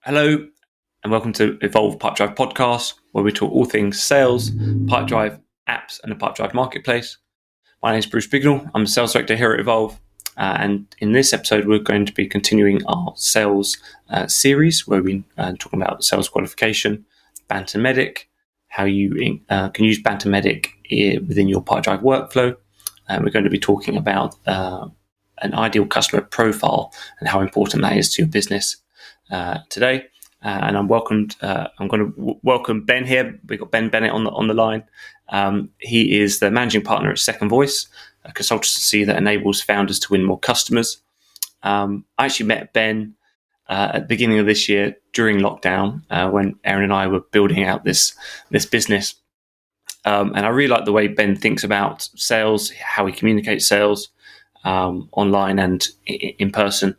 Hello, and welcome to Evolve Pipedrive podcast, where we talk all things sales, Pipedrive, apps, and the Pipedrive marketplace. My name is Bruce Bignell. I'm the Sales Director here at Evolve, and in this episode, we're going to be continuing our sales series, where we're talking about sales qualification, Banter Medic, how you can use Banter Medic within your Pipedrive workflow. We're going to be talking about an ideal customer profile and how important that is to your business today. And I'm going to welcome Ben here. We've got Ben Bennett on the line. He is the managing partner at Second Voice, a consultancy that enables founders to win more customers. I actually met Ben at the beginning of this year during lockdown when Aaron and I were building out this business. And I really like the way Ben thinks about sales, how he communicates sales online and in person.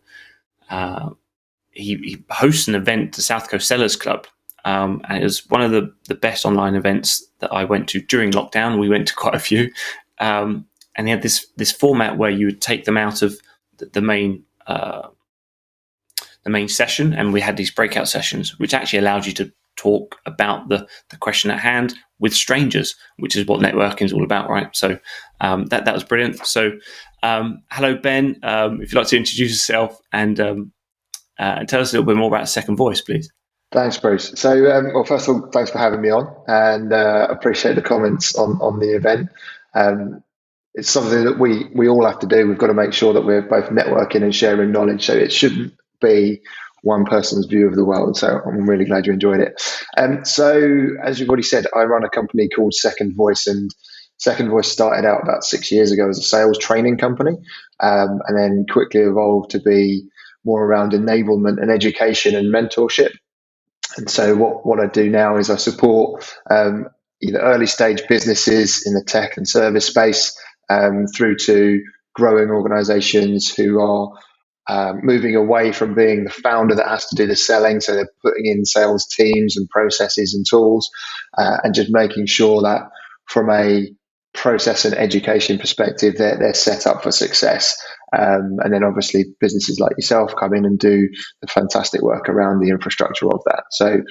He hosts an event, the South Coast Sellers Club, and it was one of the best online events that I went to during lockdown. We went to quite a few, and he had this format where you would take them out of the main session, and we had these breakout sessions, which actually allowed you to talk about the question at hand with strangers, which is what networking is all about, right? So that was brilliant. So hello, Ben. If you'd like to introduce yourself and tell us a little bit more about Second Voice, please. Thanks, Bruce. So, well, first of all, thanks for having me on, and appreciate the comments on the event. It's something that we all have to do. We've got to make sure that we're both networking and sharing knowledge. So it shouldn't be one person's view of the world. So I'm really glad you enjoyed it. So as you've already said, I run a company called Second Voice, and Second Voice started out about 6 years ago as a sales training company, and then quickly evolved to be more around enablement and education and mentorship. And so what I do now is I support either early stage businesses in the tech and service space through to growing organizations who are moving away from being the founder that has to do the selling. So they're putting in sales teams and processes and tools and just making sure that from a process and education perspective, they're set up for success. And then obviously businesses like yourself come in and do the fantastic work around the infrastructure of that. So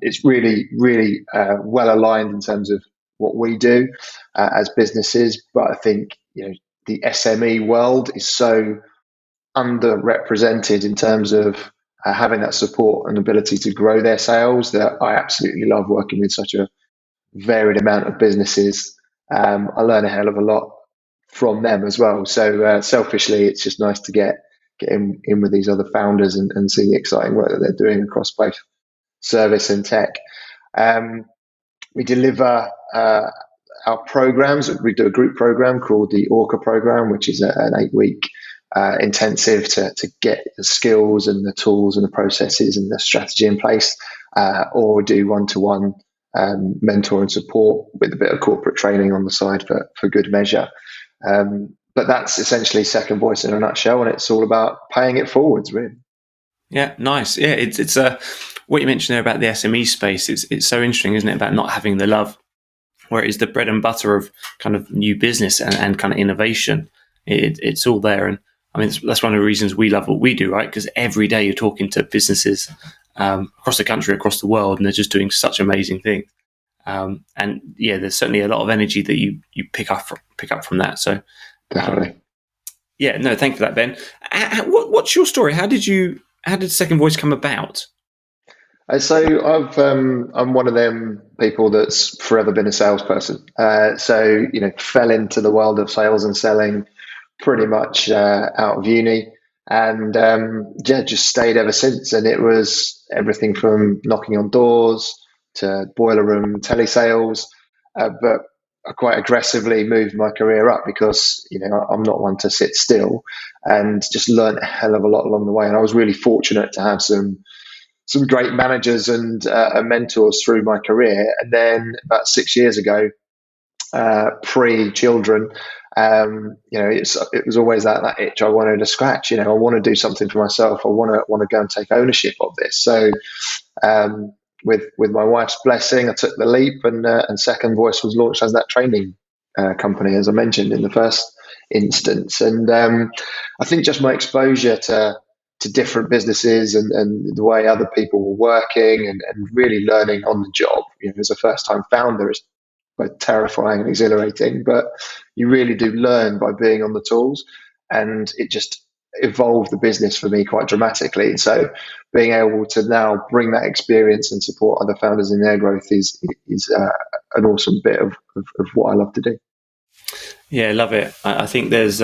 it's really, really well aligned in terms of what we do as businesses. But I think the SME world is so underrepresented in terms of having that support and ability to grow their sales that I absolutely love working with such a varied amount of businesses. I learn a hell of a lot from them as well. So selfishly, it's just nice to get in with these other founders and see the exciting work that they're doing across both service and tech. We deliver our programs. We do a group program called the Orca program, which is an 8-week intensive to get the skills and the tools and the processes and the strategy in place, or do one-to-one mentor and support with a bit of corporate training on the side for good measure. But that's essentially Second Voice in a nutshell, and it's all about paying it forwards, really. Yeah, nice. Yeah, it's what you mentioned there about the SME space. It's so interesting, isn't it, about not having the love, where it is the bread and butter of kind of new business and kind of innovation. It's all there, and I mean that's one of the reasons we love what we do, right? Because every day you're talking to businesses across the country, across the world, and they're just doing such amazing things. And yeah, there's certainly a lot of energy that you pick up from that. So definitely. Yeah, no, thank you for that, Ben. What's your story? How did Second Voice come about? So I'm one of them people that's forever been a salesperson. So fell into the world of sales and selling pretty much out of uni, and just stayed ever since. And it was everything from knocking on doors to boiler room telesales, but I quite aggressively moved my career up because I'm not one to sit still, and just learned a hell of a lot along the way. And I was really fortunate to have some great managers and mentors through my career. And then about 6 years ago, pre-children, it was always that itch I wanted to scratch. I want to do something for myself. I want to go and take ownership of this. So with my wife's blessing, I took the leap, and Second Voice was launched as that training company, as I mentioned in the first instance. And I think just my exposure to to different businesses and the way other people were working and really learning on the job. As a first-time founder, it's both terrifying and exhilarating, but you really do learn by being on the tools, and it just evolved the business for me quite dramatically. So being able to now bring that experience and support other founders in their growth is an awesome bit of what I love to do. Yeah, I love it. I think there's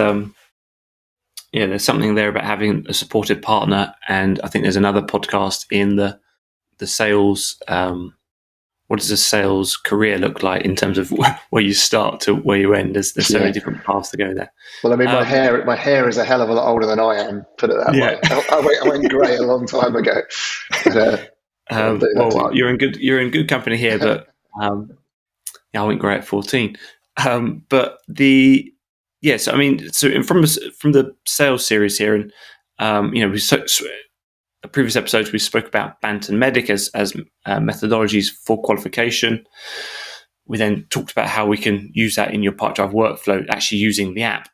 something there about having a supportive partner, and I think there's another podcast in the sales. What does a sales career look like in terms of where you start to where you end? There's so many different paths to go there. Well, I mean, my hair is a hell of a lot older than I am. Put it that way. I went grey a long time ago. Well, you're in good company here, but I went grey at 14. But so I mean, so from the sales series here, and previous episodes we spoke about BANT and MEDDIC as methodologies for qualification. We then talked about how we can use that in your Pipedrive workflow, actually using the app.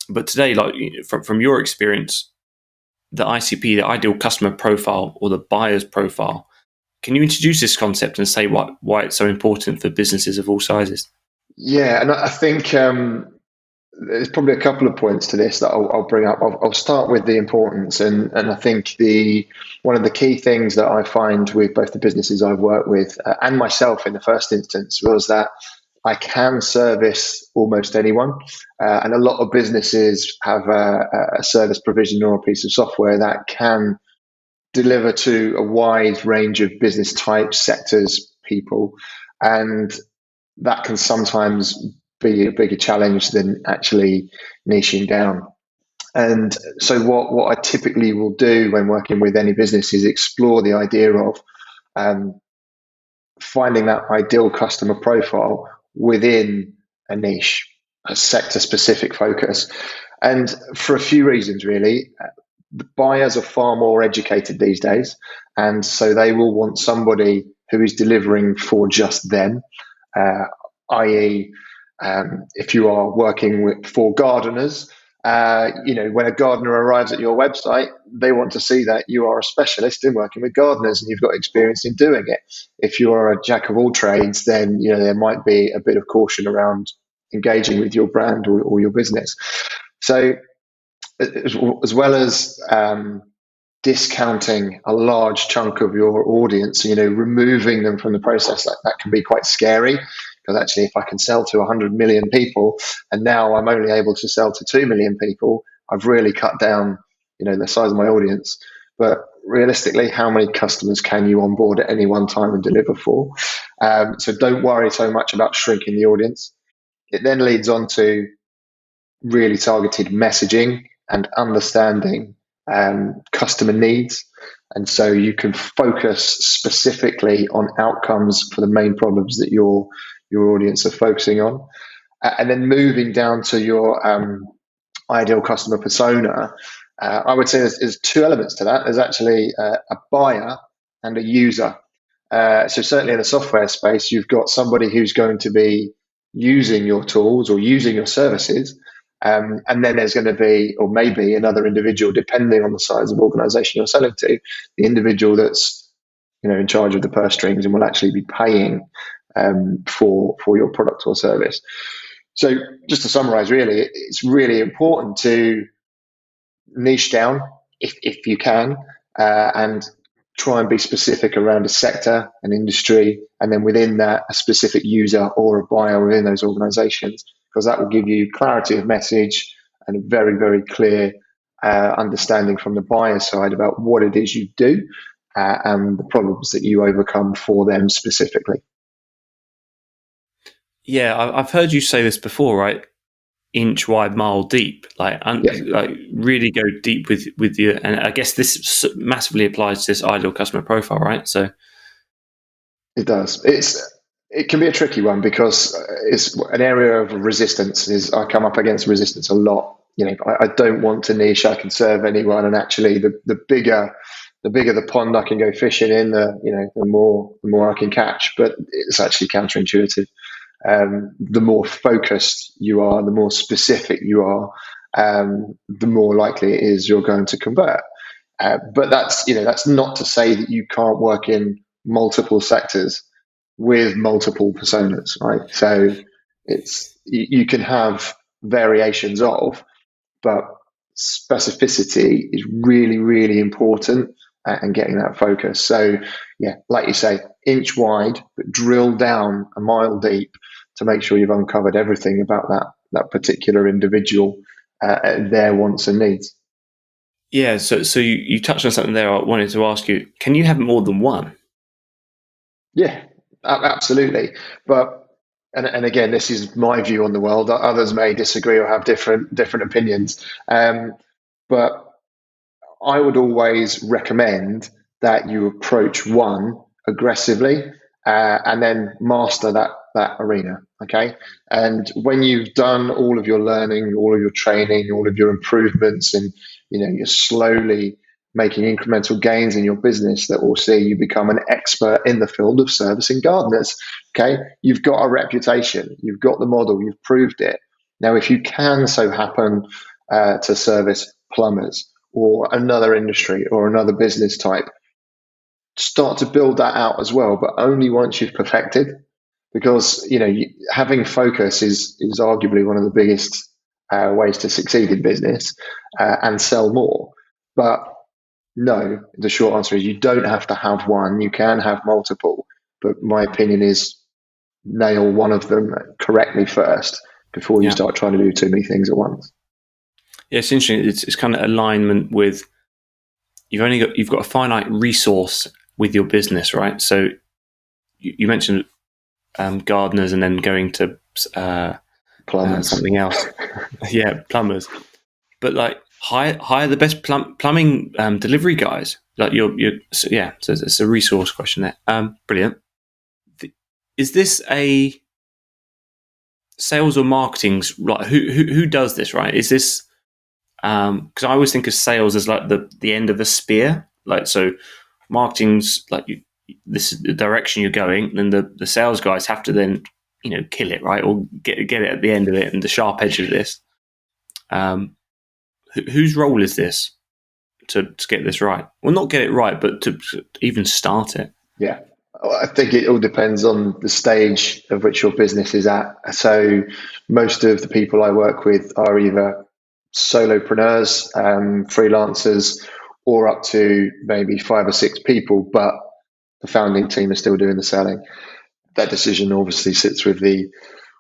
But today, from your experience, the ICP, the ideal customer profile or the buyer's profile, can you introduce this concept and say why it's so important for businesses of all sizes? Yeah, and I think there's probably a couple of points to this that I'll bring up. I'll start with the importance, and I think one of the key things that I find with both the businesses I've worked with and myself in the first instance was that I can service almost anyone, and a lot of businesses have a service provision or a piece of software that can deliver to a wide range of business types, sectors, people, and that can sometimes be a bigger challenge than actually niching down. And so what I typically will do when working with any business is explore the idea of finding that ideal customer profile within a niche, a sector-specific focus. And for a few reasons, really. The buyers are far more educated these days, and so they will want somebody who is delivering for just them, i.e., if you are working for gardeners, when a gardener arrives at your website, they want to see that you are a specialist in working with gardeners and you've got experience in doing it. If you are a jack of all trades, then there might be a bit of caution around engaging with your brand or your business. So as well as discounting a large chunk of your audience, removing them from the process, that can be quite scary. Because actually, if I can sell to 100 million people and now I'm only able to sell to 2 million people, I've really cut down, the size of my audience. But realistically, how many customers can you onboard at any one time and deliver for? So don't worry so much about shrinking the audience. It then leads on to really targeted messaging and understanding customer needs. And so you can focus specifically on outcomes for the main problems that your audience are focusing on. And then moving down to your ideal customer persona, I would say there's two elements to that. There's actually a buyer and a user. So certainly in the software space, you've got somebody who's going to be using your tools or using your services. And then there's going to be, or maybe another individual, depending on the size of organization you're selling to, the individual that's in charge of the purse strings and will actually be paying for your product or service. So just to summarize, really, it's really important to niche down if you can, and try and be specific around a sector, an industry, and then within that, a specific user or a buyer within those organizations, because that will give you clarity of message and a very, very clear understanding from the buyer side about what it is you do and the problems that you overcome for them specifically. Yeah, I've heard you say this before, right? Inch wide, mile deep. Like really go deep with you. And I guess this massively applies to this ideal customer profile, right? So it does. It can be a tricky one because it's an area of resistance. I come up against resistance a lot. I don't want to niche. I can serve anyone, and actually, the bigger the pond I can go fishing in, the more I can catch. But it's actually counterintuitive. The more focused you are, the more specific you are, the more likely it is you're going to convert. But that's not to say that you can't work in multiple sectors with multiple personas, right? So you can have variations of, but specificity is really, really important, and getting that focus. So yeah, like you say, inch wide, but drill down a mile deep to make sure you've uncovered everything about that particular individual, their wants and needs. Yeah, so you touched on something there. I wanted to ask you: can you have more than one? Yeah, absolutely. But and again, this is my view on the world. Others may disagree or have different opinions. But I would always recommend that you approach one aggressively, and then master that arena. Okay, and when you've done all of your learning, all of your training, all of your improvements, and you're slowly making incremental gains in your business that will see you become an expert in the field of servicing gardeners. Okay, you've got a reputation, you've got the model, you've proved it. Now, if you can so happen to service plumbers or another industry or another business type, start to build that out as well, but only once you've perfected, because having focus is arguably one of the biggest ways to succeed in business, and sell more. But no, the short answer is you don't have to have one. You can have multiple, but my opinion is nail one of them correctly first before you start trying to do too many things at once. Yeah, it's interesting. It's kind of alignment with you've got a finite resource with your business, right? So you mentioned gardeners, and then going to Plumbers, something else. Yeah, plumbers. But like hire the best plumbing delivery guys. Like so it's a resource question there. Brilliant. Is this a sales or marketing's, like who does this, right? Is this because I always think of sales as like the end of the spear, like, so marketing's like this is the direction you're going, then the sales guys have to then kill it, right, or get it at the end of it and the sharp edge of this. Whose role is this to get this right? Well, not get it right, but to even start it. Yeah, I think it all depends on the stage of which your business is at. So most of the people I work with are either solopreneurs, freelancers, or up to maybe 5 or 6 people, but the founding team is still doing the selling. That decision obviously sits with the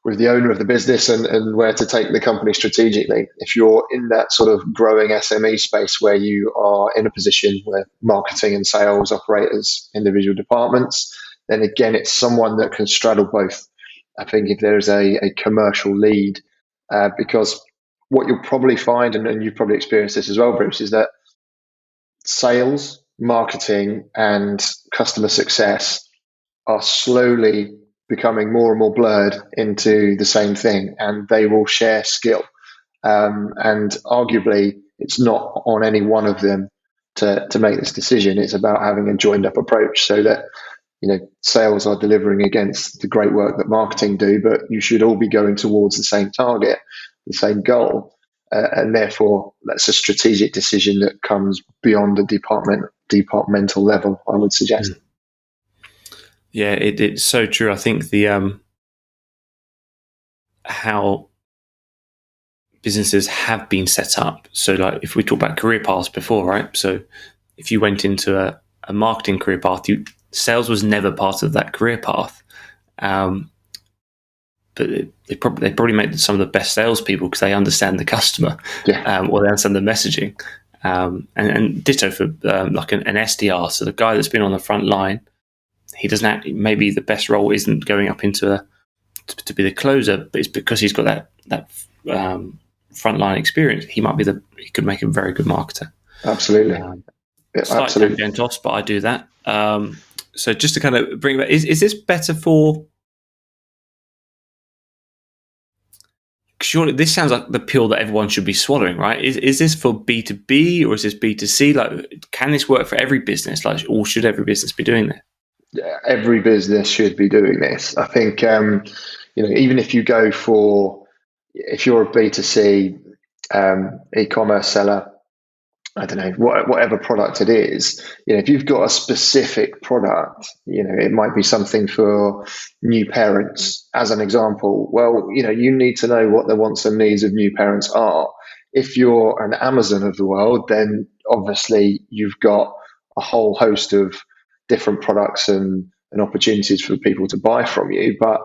owner of the business, and where to take the company strategically. If you're in that sort of growing SME space where you are in a position where marketing and sales operate as individual departments, then again, it's someone that can straddle both. I think if there's a commercial lead, because what you'll probably find, and you've probably experienced this as well, Bruce, is that sales, marketing, and customer success are slowly becoming more and more blurred into the same thing, and they will share skill. And arguably, it's not on any one of them to make this decision. It's about having a joined up approach, so that sales are delivering against the great work that marketing do, but you should all be going towards the same target, the same goal. And therefore, that's a strategic decision that comes beyond the departmental level, I would suggest. Yeah, it's so true. I think the how businesses have been set up. So, like, if we talk about career paths before, right? So, if you went into a marketing career path, sales was never part of that career path. But they probably make some of the best salespeople because they understand the customer, or they understand the messaging. And ditto for like an SDR. So the guy that's been on the front line, he doesn't maybe the best role isn't going up into to be the closer, but it's because he's got that frontline experience. He could make a very good marketer. Absolutely. Slight tangent off, but I do that. So just to kind of bring it back, is this better for? Surely this sounds like the pill that everyone should be swallowing, right? Is this for B2B or is this B2C? Like, can this work for every business? Like, or should every business be doing this? Yeah, every business should be doing this. I think, even if you're a B2C e-commerce seller, I don't know, whatever product it is, if you've got a specific product, it might be something for new parents, as an example. Well, you need to know what the wants and needs of new parents are. If you're an Amazon of the world, then obviously you've got a whole host of different products and opportunities for people to buy from you. But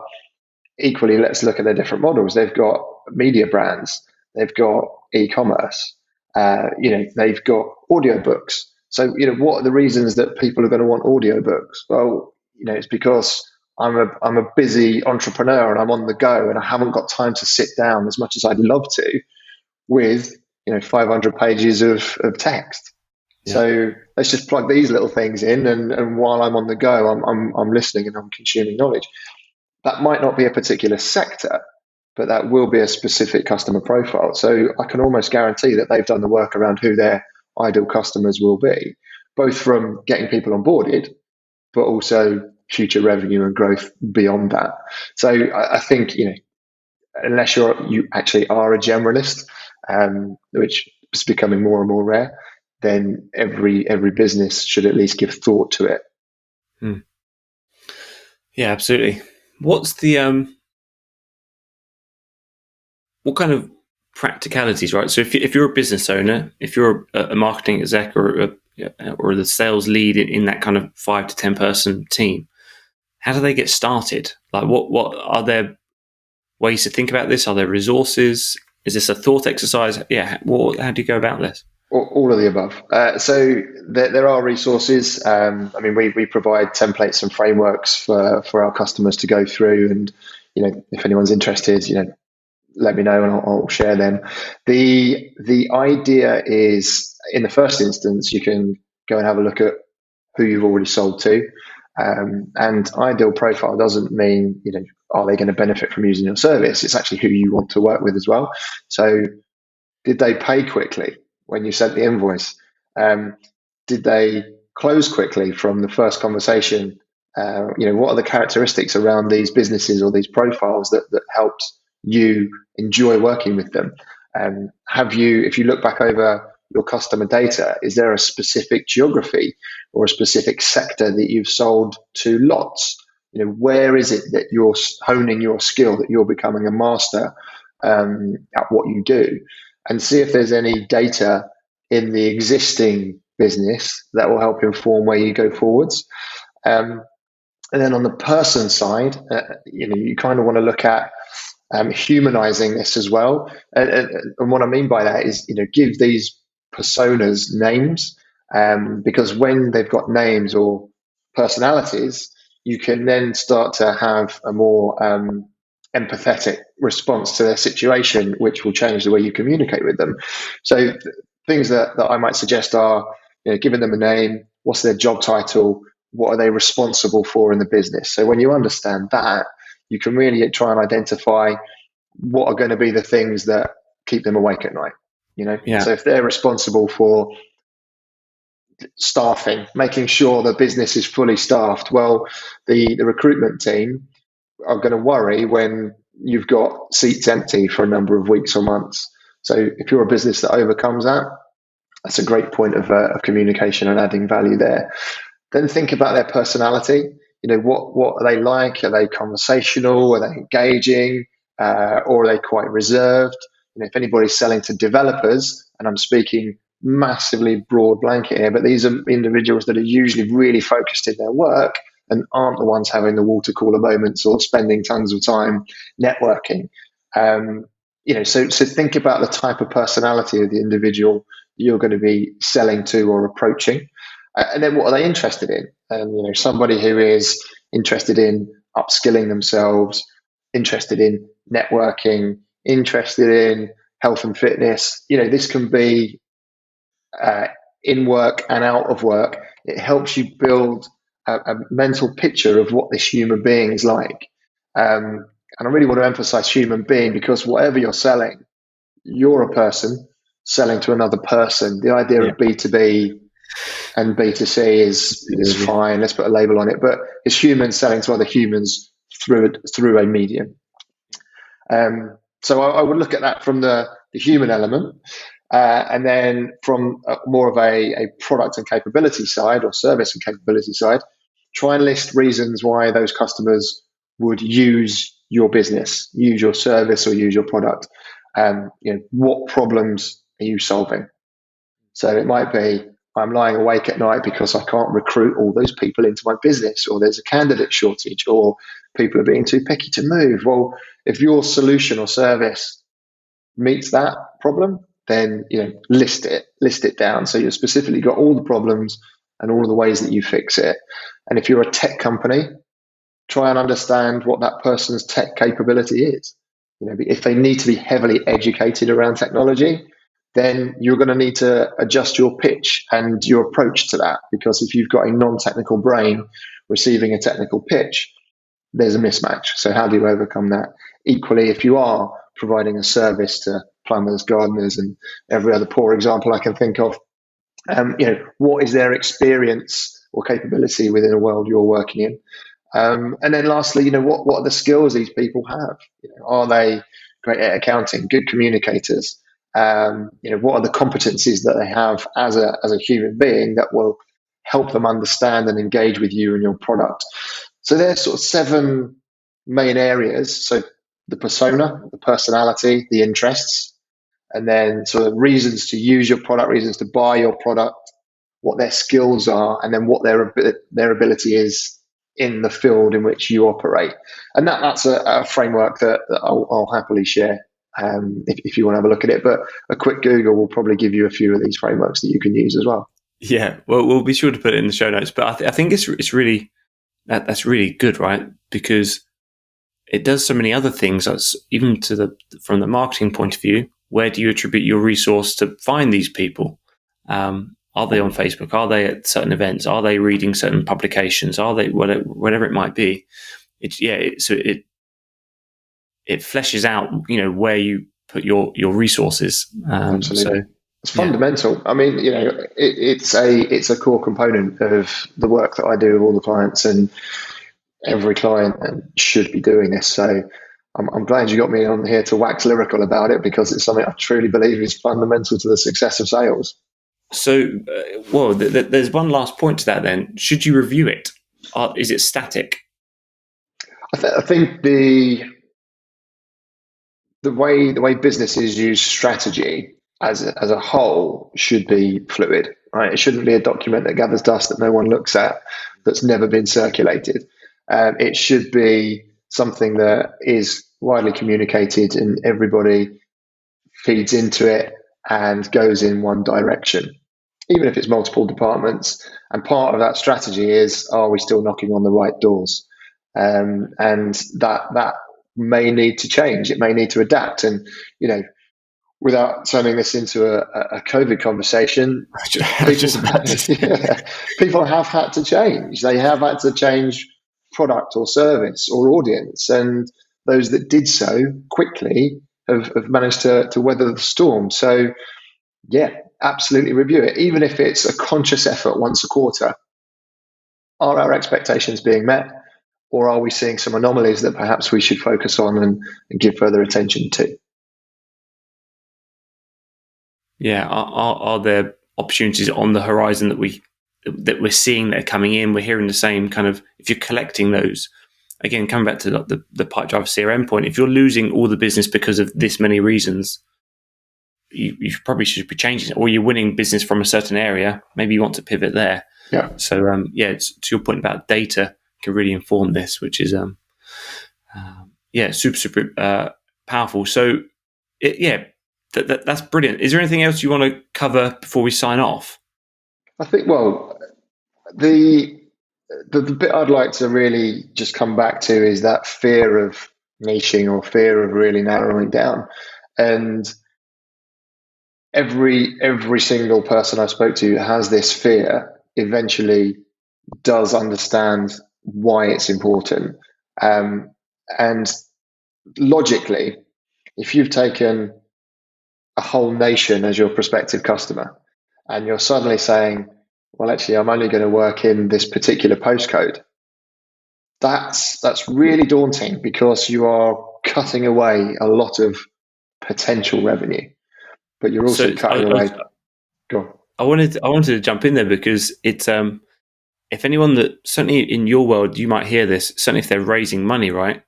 equally, let's look at their different models. They've got media brands, they've got e-commerce, they've got audiobooks. So, what are the reasons that people are going to want audiobooks? Well, it's because I'm a busy entrepreneur and I'm on the go and I haven't got time to sit down as much as I'd love to with 500 pages of text. Yeah. So let's just plug these little things in, and while I'm on the go, I'm listening and I'm consuming knowledge. That might not be a particular sector, but that will be a specific customer profile. So I can almost guarantee that they've done the work around who their ideal customers will be, both from getting people onboarded, but also future revenue and growth beyond that. So I think, unless you actually are a generalist, which is becoming more and more rare, then every business should at least give thought to it. Yeah, absolutely. What's the what kind of practicalities, right? So if you're a business owner, if you're a marketing exec or the sales lead in that kind of 5 to 10 person team, how do they get started? Like, what are there ways to think about this? Are there resources? Is this a thought exercise? Yeah. How do you go about this? All of the above. So there are resources. We provide templates and frameworks for our customers to go through, and if anyone's interested, let me know and I'll share them. The idea is, in the first instance, you can go and have a look at who you've already sold to. And ideal profile doesn't mean, are they going to benefit from using your service? It's actually who you want to work with as well. So did they pay quickly when you sent the invoice? Did they close quickly from the first conversation? What are the characteristics around these businesses or these profiles that helped you enjoy working with them? If you look back over your customer data, is there a specific geography or a specific sector that you've sold to lots? Where is it that you're honing your skill, that you're becoming a master at what you do? And see if there's any data in the existing business that will help inform where you go forwards. And then on the person side, you kind of want to look at humanizing this as well. And what I mean by that is, give these personas names, because when they've got names or personalities, you can then start to have a more empathetic response to their situation, which will change the way you communicate with them. So things that I might suggest are, giving them a name, what's their job title, what are they responsible for in the business? So when you understand that, you can really try and identify what are going to be the things that keep them awake at night. Yeah. So if they're responsible for staffing, making sure the business is fully staffed, well, the recruitment team are going to worry when you've got seats empty for a number of weeks or months. So if you're a business that overcomes that, that's a great point of communication and adding value there. Then think about their personality. What are they like? Are they conversational? Are they engaging? Or are they quite reserved? If anybody's selling to developers, and I'm speaking massively broad blanket here, but these are individuals that are usually really focused in their work and aren't the ones having the water cooler moments or spending tons of time networking. So think about the type of personality of the individual you're going to be selling to or approaching. And then what are they interested in? And, somebody who is interested in upskilling themselves, interested in networking, interested in health and fitness. This can be in work and out of work. It helps you build a mental picture of what this human being is like. And I really want to emphasize human being, because whatever you're selling, you're a person selling to another person. The idea of B2B and B2C is fine. Let's put a label on it, but it's humans selling to other humans through a medium. So I would look at that from the human element. And then from more of a product and capability side, or service and capability side, try and list reasons why those customers would use your business, use your service, or use your product. What problems are you solving? So it might be, I'm lying awake at night because I can't recruit all those people into my business, or there's a candidate shortage, or people are being too picky to move. Well, if your solution or service meets that problem, then list it down. So you've specifically got all the problems and all the ways that you fix it. And if you're a tech company, try and understand what that person's tech capability is. If they need to be heavily educated around technology, then you're going to need to adjust your pitch and your approach to that. Because if you've got a non-technical brain receiving a technical pitch, there's a mismatch. So how do you overcome that? Equally, if you are providing a service to plumbers, gardeners, and every other poor example I can think of, what is their experience or capability within the world you're working in? And then lastly, what are the skills these people have? Are they great at accounting, good communicators? What are the competencies that they have as a human being that will help them understand and engage with you and your product? So there's sort of 7 main areas. So the persona, the personality, the interests, and then sort of reasons to use your product, reasons to buy your product, what their skills are, and then what their ability is in the field in which you operate. And that's a framework that I'll happily share if you want to have a look at it. But a quick Google will probably give you a few of these frameworks that you can use as well. Yeah, well, we'll be sure to put it in the show notes. But I think it's really that's really good, right? Because it does so many other things. Even from the marketing point of view, where do you attribute your resource to find these people? Are they on Facebook? Are they at certain events? Are they reading certain publications? Are they whatever it might be? It fleshes out, where you put your resources. Absolutely. So, it's fundamental. I mean, it's a core component of the work that I do with all the clients, and every client should be doing this. So I'm glad you got me on here to wax lyrical about it, because it's something I truly believe is fundamental to the success of sales. So, there's one last point to that then. Should you review it? Is it static? I think the way businesses use strategy as a whole should be fluid, right? It shouldn't be a document that gathers dust that no one looks at, that's never been circulated. It should be something that is widely communicated and everybody feeds into it and goes in one direction, even if it's multiple departments. And part of that strategy is, are we still knocking on the right doors? And that may need to change. It may need to adapt. And, without turning this into a COVID conversation, people have had to change. They have had to change product or service or audience. And those that did so quickly have managed to weather the storm. So, yeah, absolutely review it. Even if it's a conscious effort once a quarter, are our expectations being met? Or are we seeing some anomalies that perhaps we should focus on and give further attention to? Yeah, are there opportunities on the horizon that we're seeing that are coming in? We're hearing the same kind of. If you're collecting those, again, coming back to the Pipedrive CRM point, if you're losing all the business because of this many reasons, you probably should be changing it. Or you're winning business from a certain area, maybe you want to pivot there. Yeah. So it's, to your point about data, can really inform this, which is super powerful. So that's brilliant. Is there anything else you want to cover before we sign off? I think, the bit I'd like to really just come back to is that fear of niching, or fear of really narrowing down. And every single person I spoke to has this fear, eventually does understand why it's important. And logically, if you've taken a whole nation as your prospective customer, and you're suddenly saying, well, actually, I'm only going to work in this particular postcode, that's really daunting, because you are cutting away a lot of potential revenue. but you're also cutting away. Go on. I wanted to jump in there because it's if anyone that, certainly in your world, you might hear this, certainly if they're raising money, right?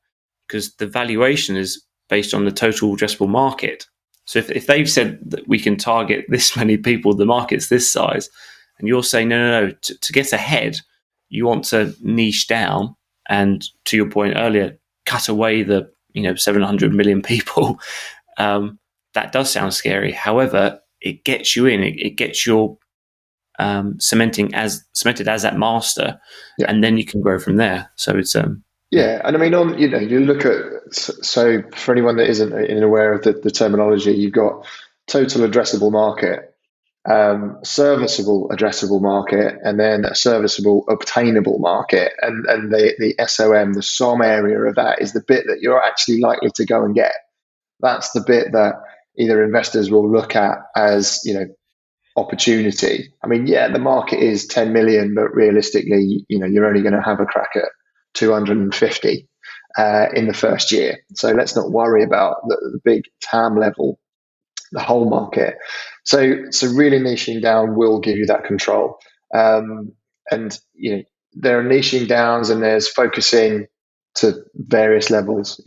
Because the valuation is based on the total addressable market. So if they've said that we can target this many people, the market's this size, and you're saying, no, to get ahead, you want to niche down, and to your point earlier, cut away the 700 million people, that does sound scary. However, it gets you in, it gets your cemented as that master, and then you can grow from there. So it's and I mean, you look at, so for anyone that isn't aware of the terminology, you've got total addressable market, serviceable addressable market, and then a serviceable obtainable market, and the SOM, the SOM area of that, is the bit that you're actually likely to go and get. That's the bit that either investors will look at as opportunity. I mean, the market is 10 million, but realistically, you're only going to have a crack at 250 in the first year. So let's not worry about the big TAM level, the whole market. So really niching down will give you that control. And there are niching downs and there's focusing to various levels.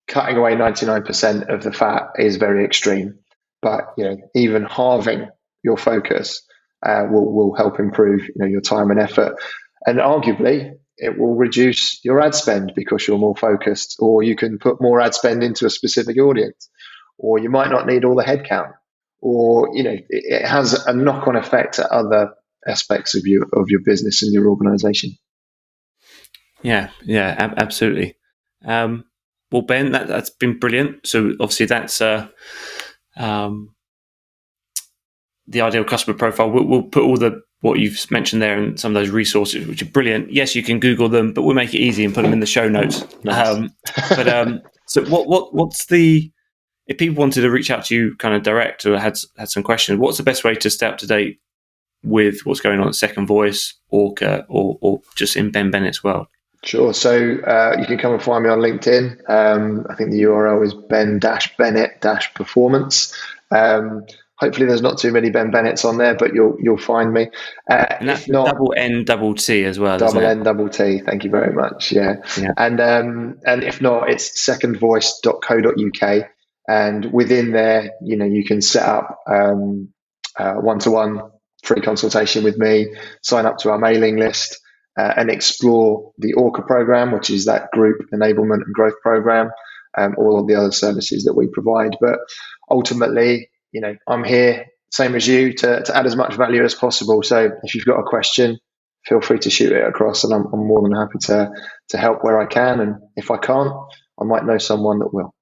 Cutting away 99% of the fat is very extreme, but even halving your focus will help improve your time and effort, and arguably it will reduce your ad spend because you're more focused, or you can put more ad spend into a specific audience, or you might not need all the headcount, or it has a knock-on effect to other aspects of your business and your organization. Absolutely. Well, Ben, that's been brilliant. So obviously that's the ideal customer profile. We'll put all what you've mentioned there and some of those resources, which are brilliant. Yes, you can Google them, but we'll make it easy and put them in the show notes. Nice. So what's if people wanted to reach out to you kind of direct or had some questions, what's the best way to stay up to date with what's going on at Second Voice, Orca, or just in Ben Bennett's world? Sure. So you can come and find me on LinkedIn. I think the URL is Ben-Bennett-Performance. Hopefully there's not too many Ben Bennetts on there, but you'll find me. And that's not, double N double T as well. Double N double T. Thank you very much. Yeah. And if not, it's secondvoice.co.uk, and within there, you can set up one-to-one free consultation with me, sign up to our mailing list, and explore the Orca program, which is that group enablement and growth program, all of the other services that we provide. But ultimately, I'm here, same as you, to add as much value as possible. So if you've got a question, feel free to shoot it across, and I'm more than happy to help where I can. And if I can't, I might know someone that will.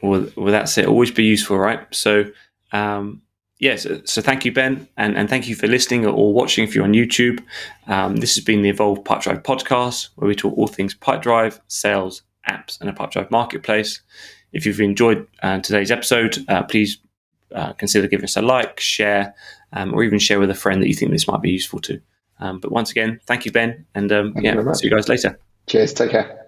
Well, that's it. Always be useful, right? So, so thank you, Ben, and thank you for listening or watching if you're on YouTube. This has been the Evolve Pipedrive podcast, where we talk all things Pipedrive, sales, apps, and a Pipedrive marketplace. If you've enjoyed today's episode, please consider giving us a like, share, or even share with a friend that you think this might be useful to. But once again, thank you, Ben, and see you guys later. Cheers. Take care.